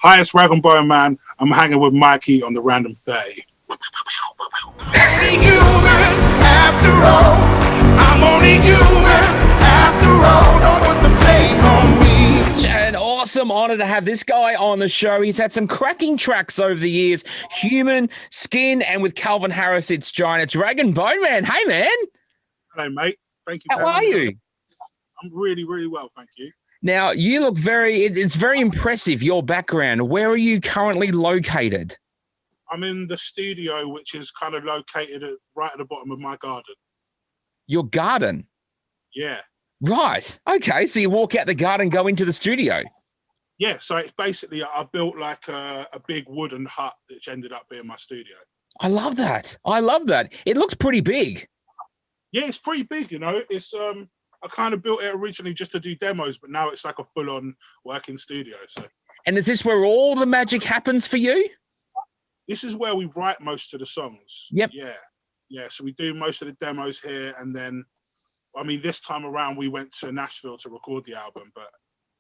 Hi, it's Rag and Bone Man. I'm hanging with Mikey on the Random 30. Only human after all. I'm only human after all. Don't put the blame on me. An awesome honor to have this guy on the show. He's had some cracking tracks over the years. Human, Skin, and with Calvin Harris, it's Giant. It's Rag and Bone Man. Hey, man. Hello, mate. Thank you. How are you? I'm really, really well, thank you. Now, you look it's very impressive, your background. Where are you currently located? I'm in the studio, which is kind of located right at the bottom of my garden. Your garden? Yeah. Right. Okay, so you walk out the garden, go into the studio. Yeah, so it's basically, I built like a big wooden hut, which ended up being my studio. I love that. It looks pretty big. Yeah, it's pretty big, you know. It's I kind of built it originally just to do demos, but now it's like a full-on working studio. So. And is this where all the magic happens for you? This is where we write most of the songs. Yep. Yeah. So we do most of the demos here, and then, I mean, this time around we went to Nashville to record the album. But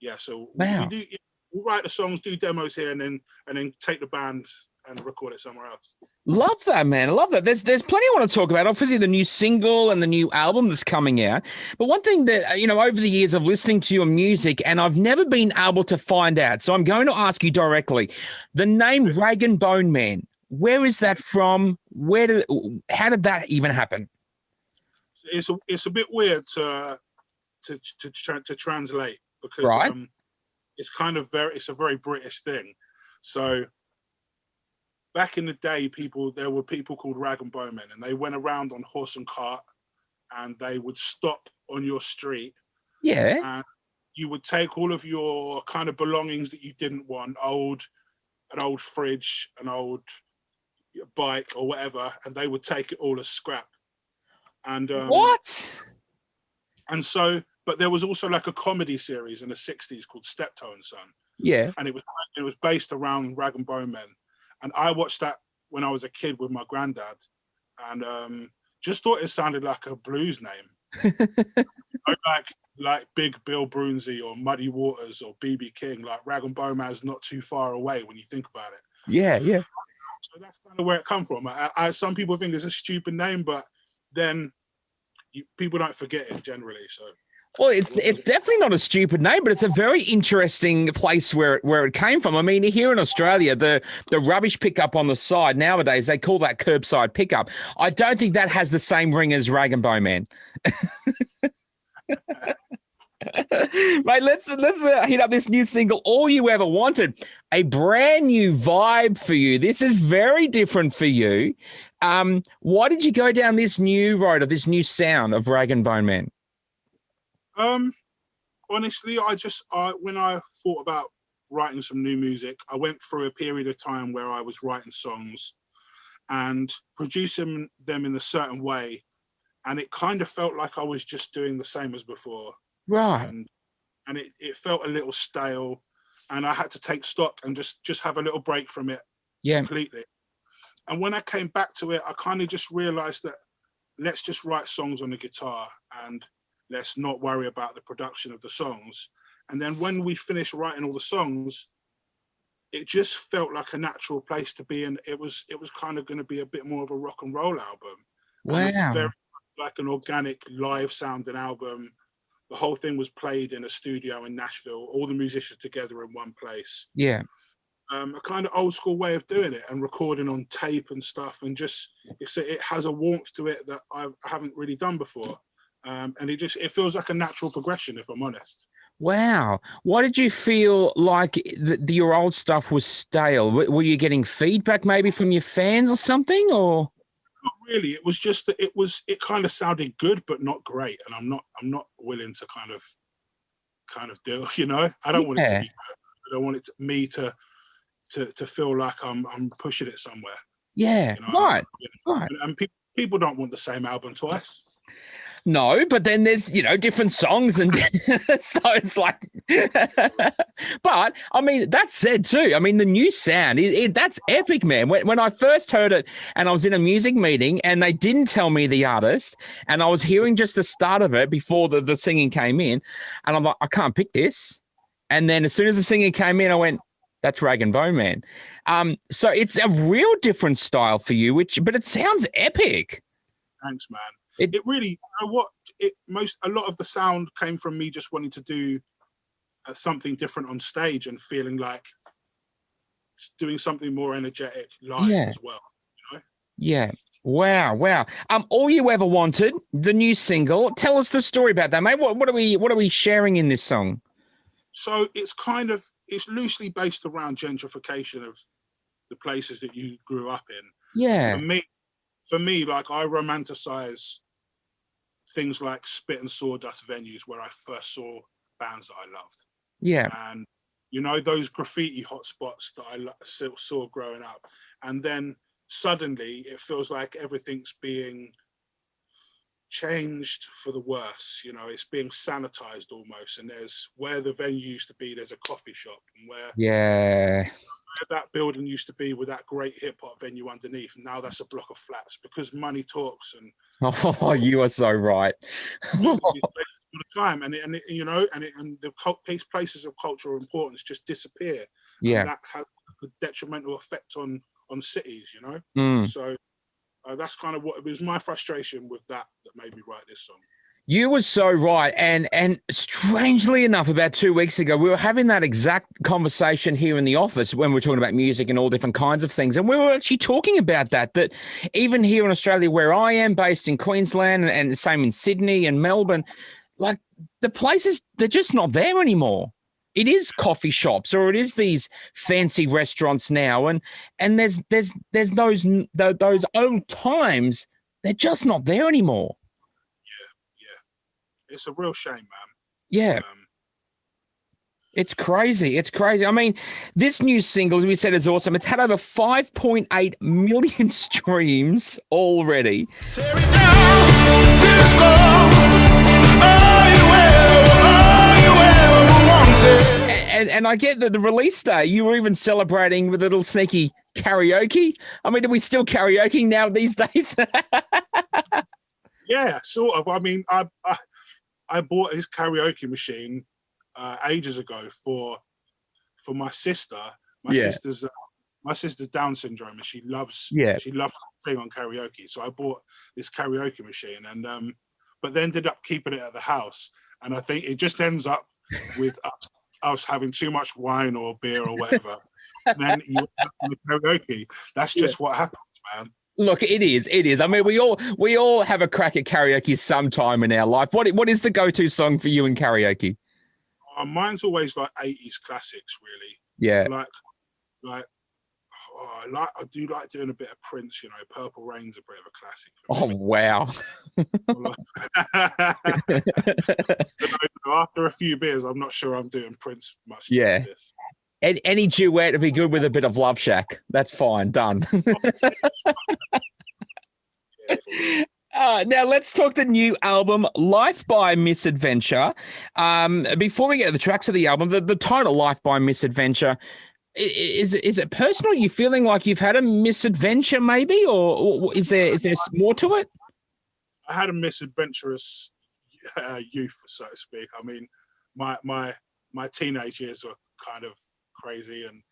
yeah, so wow. we write the songs, do demos here, and then take the band and record it somewhere else. Love that, man. I love that. There's plenty I want to talk about. Obviously, the new single and the new album that's coming out. But one thing that, over the years of listening to your music, and I've never been able to find out, so I'm going to ask you directly, the name Rag and Bone Man, where is that from? How did that even happen? It's a bit weird to translate because right. It's kind of it's a very British thing. So back in the day, there were people called Rag and Bone Men, and they went around on horse and cart, and they would stop on your street. Yeah. And you would take all of your kind of belongings that you didn't want, an old fridge, an old bike or whatever, and they would take it all as scrap. And what? And so, but there was also like a comedy series in the 60s called Steptoe and Son. Yeah. And it was based around Rag and Bone Men. And I watched that when I was a kid with my granddad, and just thought it sounded like a blues name. like Big Bill Brunsey or Muddy Waters or BB King. Like Rag and Bone Man's not too far away when you think about it. Yeah. So that's kind of where it come from. Some people think it's a stupid name, but then people don't forget it generally. So. Well, it's definitely not a stupid name, but it's a very interesting place where it came from. I mean, here in Australia, the rubbish pickup on the side nowadays, they call that curbside pickup. I don't think that has the same ring as Rag and Bone Man. Mate, let's hit up this new single, All You Ever Wanted. A brand new vibe for you. This is very different for you. Why did you go down this new road of this new sound of Rag and Bone Man? Honestly, when I thought about writing some new music, I went through a period of time where I was writing songs and producing them in a certain way, and it kind of felt like I was just doing the same as before. Right. And it felt a little stale, and I had to take stock and just have a little break from it completely. And when I came back to it, I kind of just realized that let's just write songs on the guitar and let's not worry about the production of the songs. And then when we finished writing all the songs, it just felt like a natural place to be in. It was kind of going to be a bit more of a rock and roll album. Wow. And it's very like an organic live sounding album. The whole thing was played in a studio in Nashville, all the musicians together in one place. Yeah. A kind of old school way of doing it and recording on tape and stuff. And just, it has a warmth to it that I haven't really done before. And it feels like a natural progression, if I'm honest. Wow. Why did you feel like your old stuff was stale? Were you getting feedback maybe from your fans or something, or? Not really. It was just that it kind of sounded good, but not great. And I'm not willing to kind of do, I don't want it to be good. I don't want me to feel like I'm pushing it somewhere. Yeah. Right. And people don't want the same album twice. No, but then there's, different songs and so it's like, but I mean, that said too, I mean, the new sound, that's epic, man. When I first heard it and I was in a music meeting and they didn't tell me the artist and I was hearing just the start of it before the singing came in and I'm like, I can't pick this. And then as soon as the singing came in, I went, That's Rag and Bone Man. So it's a real different style for you, but it sounds epic. Thanks, man. It really, you know what? A lot of the sound came from me just wanting to do something different on stage and feeling like doing something more energetic live as well. You know? Yeah. Wow. All You Ever Wanted, the new single. Tell us the story about that, mate. What are we sharing in this song? So it's loosely based around gentrification of the places that you grew up in. Yeah. For me, like, I romanticize things like Spit and Sawdust venues where I first saw bands that I loved. Yeah. And, you know, those graffiti hotspots that I saw growing up. And then suddenly it feels like everything's being changed for the worse. You know, it's being sanitized almost. And there's where the venue used to be, there's a coffee shop. And where that building used to be with that great hip hop venue underneath, now that's a block of flats because money talks. And oh, you are so right. all the time, and the places of cultural importance just disappear. Yeah, and that has a detrimental effect on cities. You know, so that's kind of what it was. My frustration with that made me write this song. You were so right. And strangely enough, about 2 weeks ago, we were having that exact conversation here in the office when we were talking about music and all different kinds of things. And we were actually talking about that even here in Australia, where I am based in Queensland and the same in Sydney and Melbourne, like the places, they're just not there anymore. It is coffee shops or it is these fancy restaurants now. And there's those old times, they're just not there anymore. It's a real shame, man. Yeah. It's crazy. I mean, this new single, as we said, is awesome. It's had over 5.8 million streams already. And I get that the release day, you were even celebrating with a little sneaky karaoke. I mean, are we still karaoke now these days? Yeah, sort of. I mean, I bought his karaoke machine ages ago for my sister. My sister's Down syndrome, and she loves to sing on karaoke. So I bought this karaoke machine, and but they ended up keeping it at the house. And I think it just ends up with us having too much wine or beer or whatever. And then you end up in the karaoke. That's just what happens, man. Look, it is. I mean, we all have a crack at karaoke sometime in our life. What is the go-to song for you in karaoke? Mine's always like 80s classics, really. Yeah. I do like doing a bit of Prince, you know. Purple Rain's a bit of a classic for me. Oh, wow. After a few beers, I'm not sure I'm doing Prince much justice. Any duet would be good with a bit of Love Shack. That's fine. Done. Now let's talk the new album, Life by Misadventure. Before we get to the tracks of the album, the title, Life by Misadventure, is it personal? Are you feeling like you've had a misadventure maybe, or is there more to it? I had a misadventurous youth, so to speak. I mean, my teenage years were kind of crazy, and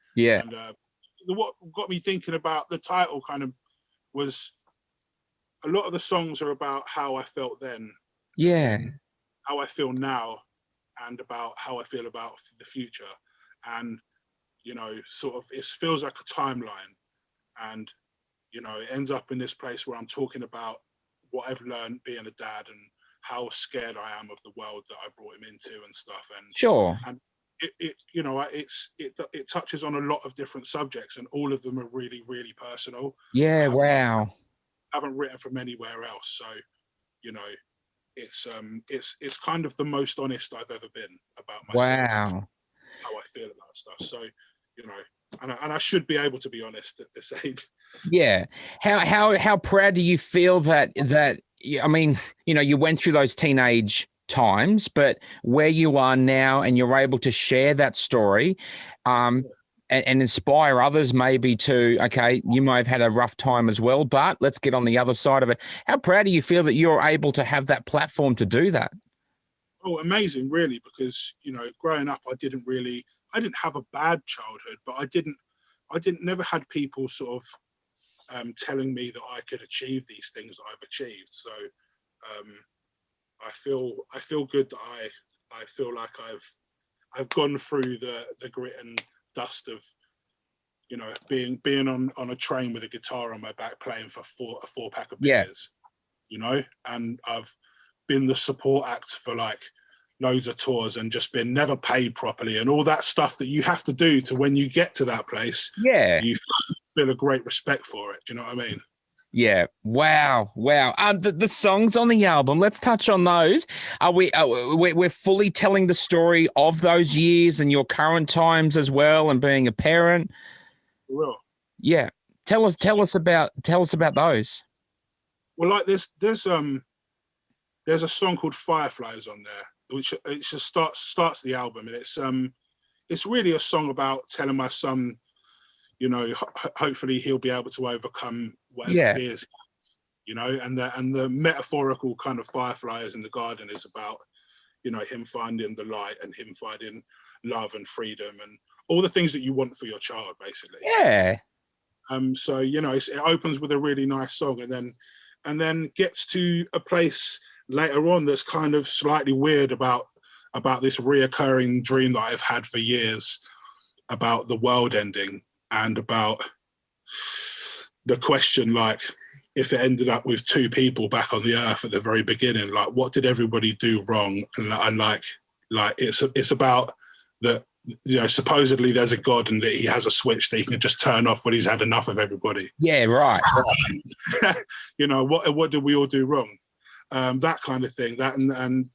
what got me thinking about the title kind of was a lot of the songs are about how I felt then, how I feel now, and about how I feel about the future. And you know, sort of it feels like a timeline, and you know, it ends up in this place where I'm talking about what I've learned being a dad and how scared I am of the world that I brought him into and stuff. And it touches on a lot of different subjects, and all of them are really, really personal. Wow. I haven't written from anywhere else, so you know, it's kind of the most honest I've ever been about myself. Wow. How I feel about stuff. So, you know, and I should be able to be honest at this age. Yeah. How proud do you feel that I mean, you know, you went through those teenage times, but where you are now and you're able to share that story and inspire others maybe to, okay, you might have had a rough time as well, but let's get on the other side of it. How proud do you feel that you're able to have that platform to do that? Oh, amazing, really, because, you know, growing up, I didn't have a bad childhood, but I never had people sort of telling me that I could achieve these things that I've achieved. So I feel good that I feel like I've gone through the grit and dust of, you know, being on a train with a guitar on my back playing for a four pack of beers, you know, and I've been the support act for like loads of tours and just been never paid properly and all that stuff that you have to do to when you get to that place. Yeah. You feel a great respect for it. Do you know what I mean? Yeah. Wow. The songs on the album, let's touch on those. We're fully telling the story of those years and your current times as well and being a parent. Real. Yeah. Tell us about those. Well, like there's a song called Fireflies on there, which it just starts the album, and it's really a song about telling my son, you know, hopefully he'll be able to overcome whatever fears, you know, and the metaphorical kind of fireflies in the garden is about, you know, him finding the light and him finding love and freedom and all the things that you want for your child, basically. Yeah. So, you know, it opens with a really nice song and then gets to a place later on that's kind of slightly weird about this reoccurring dream that I've had for years about the world ending and about the question, like, if it ended up with two people back on the earth at the very beginning, like, what did everybody do wrong? And like it's about that, you know, supposedly there's a God and that he has a switch that he can just turn off when he's had enough of everybody. Yeah, right. You know, what did we all do wrong? That kind of thing. That and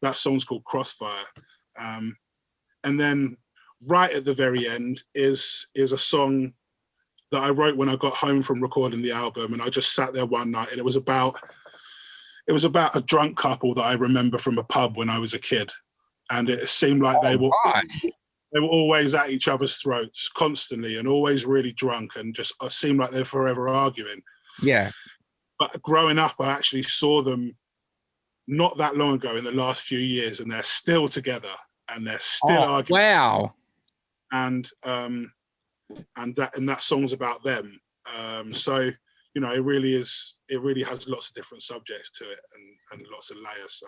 that song's called Crossfire. And then right at the very end is a song that I wrote when I got home from recording the album, and I just sat there one night, and it was about a drunk couple that I remember from a pub when I was a kid, and it seemed like they were always at each other's throats constantly and always really drunk and just seemed like they're forever arguing. Yeah. But growing up, I actually saw them not that long ago in the last few years, and they're still together and they're still arguing. Wow. And that song's about them. So, you know, it really has lots of different subjects to it and lots of layers. So.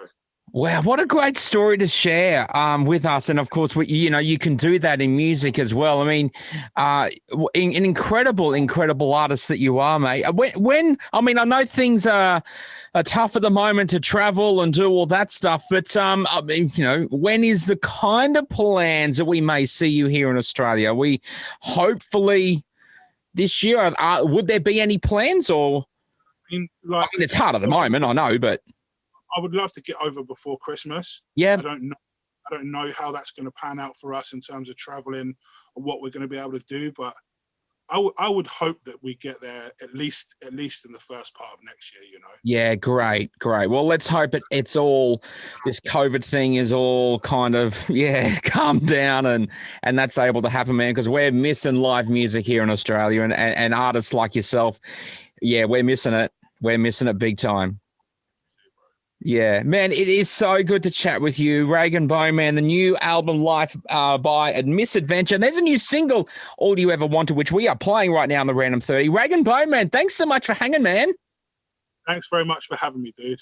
Wow, what a great story to share with us. And of course, you can do that in music as well. I mean, an incredible artist that you are, mate. I know things are tough at the moment to travel and do all that stuff, but I mean, you know, when is the kind of plans that we may see you here in Australia? We hopefully this year, would there be any plans or? I mean, it's hard at the moment, I know, but. I would love to get over before Christmas. Yeah. I don't know how that's going to pan out for us in terms of traveling or what we're going to be able to do, but I would hope that we get there at least in the first part of next year, you know. Yeah, great. Well, let's hope it's all, this COVID thing is all kind of calmed down and that's able to happen, man, because we're missing live music here in Australia and artists like yourself. Yeah, we're missing it. We're missing it big time. Yeah, man, it is so good to chat with you. Reagan Bowman, the new album Life by Misadventure. And there's a new single, All You Ever Wanted, which we are playing right now on the Random 30. Reagan Bowman, thanks so much for hanging, man. Thanks very much for having me, dude.